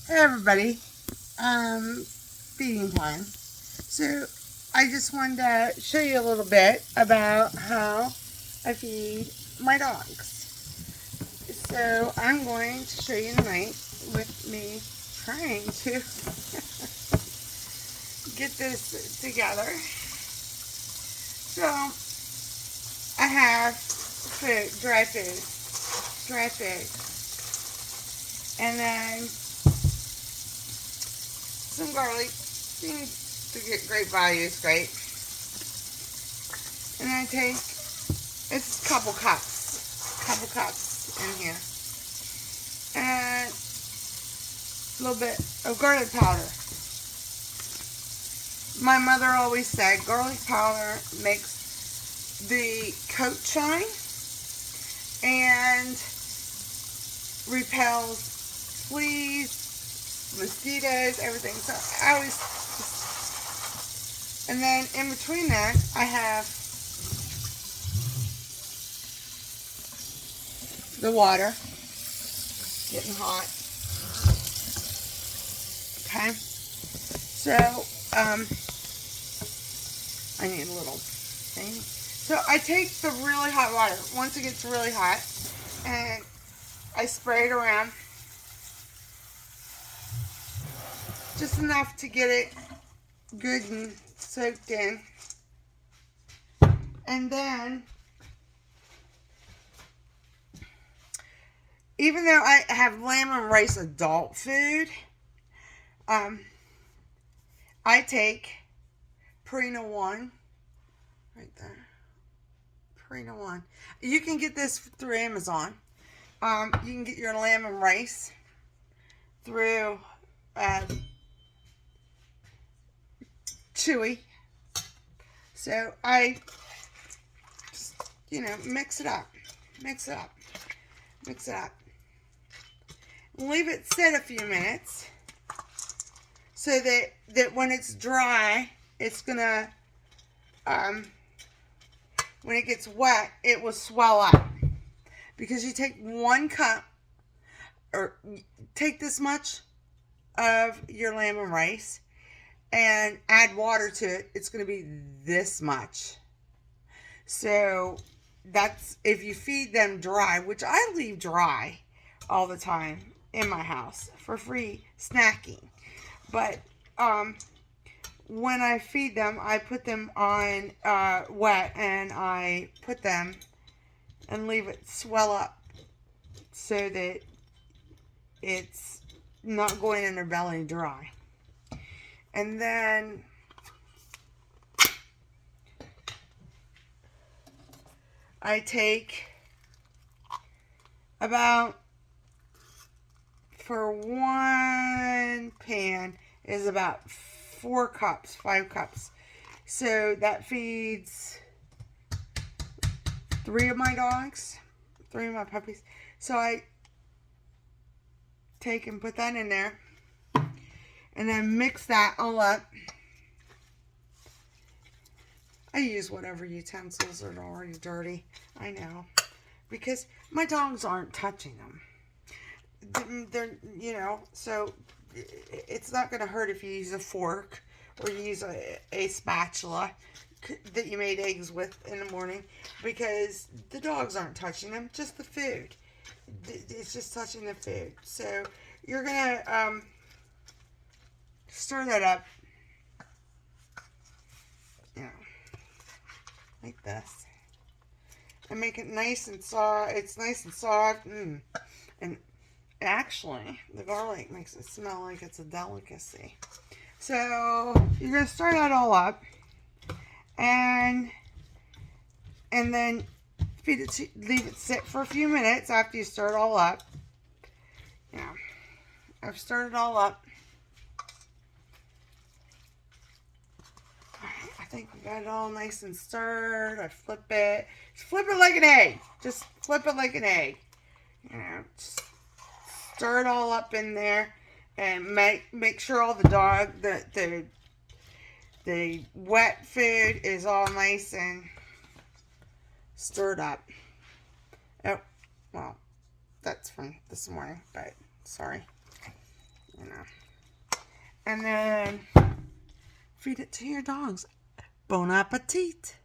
Hey everybody, feeding time. So I just wanted to show you a little bit about how I feed my dogs. So I'm going to show you tonight with me trying to get this together. So I have food, dry food, and then some garlic. Seems to get great value, it's great. And I take, it's a couple cups in here. And a little bit of garlic powder. My mother always said garlic powder makes the coat shine and repels fleas, mosquitoes, everything. So I always, and then in between that, I have the water getting hot. Okay, so I need a little thing. So I take the really hot water once it gets really hot, and I spray it around just enough to get it good and soaked in. And then, even though I have lamb and rice adult food, I take Purina One right there. Purina One. You can get this through Amazon. You can get your lamb and rice through Chewy. So I just, mix it up. Mix it up. Mix it up. Leave it sit a few minutes so that when it's dry, it's gonna, when it gets wet, it will swell up. Because you take 1 cup, or take this much of your lamb and rice and add water to it, it's going to be this much. So that's if you feed them dry, which I leave dry all the time in my house for free snacking. But when I feed them, I put them on wet, and I put them and leave it swell up so that it's not going in their belly dry. And then I take about, for 1 pan is about 4 cups, 5 cups. So that feeds 3 of my dogs, 3 of my puppies. So I take and put that in there, and then mix that all up. I use whatever utensils are already dirty, I know, because my dogs aren't touching them. They're, so it's not going to hurt if you use a fork or you use a spatula that you made eggs with in the morning, because the dogs aren't touching them, just the food. It's just touching the food. So you're going to stir that up, like this, and make it nice and soft. It's nice and soft, and actually, the garlic makes it smell like it's a delicacy. So you're gonna stir that all up, and then feed it. Leave it sit for a few minutes after you stir it all up. I've stirred it all up. I think we got it all nice and stirred. I flip it. Just flip it like an egg. Just flip it like an egg. Just stir it all up in there, and make sure all the wet food is all nice and stirred up. Oh, well, that's from this morning, but sorry. you know. And then feed it to your dogs. Bon appetit.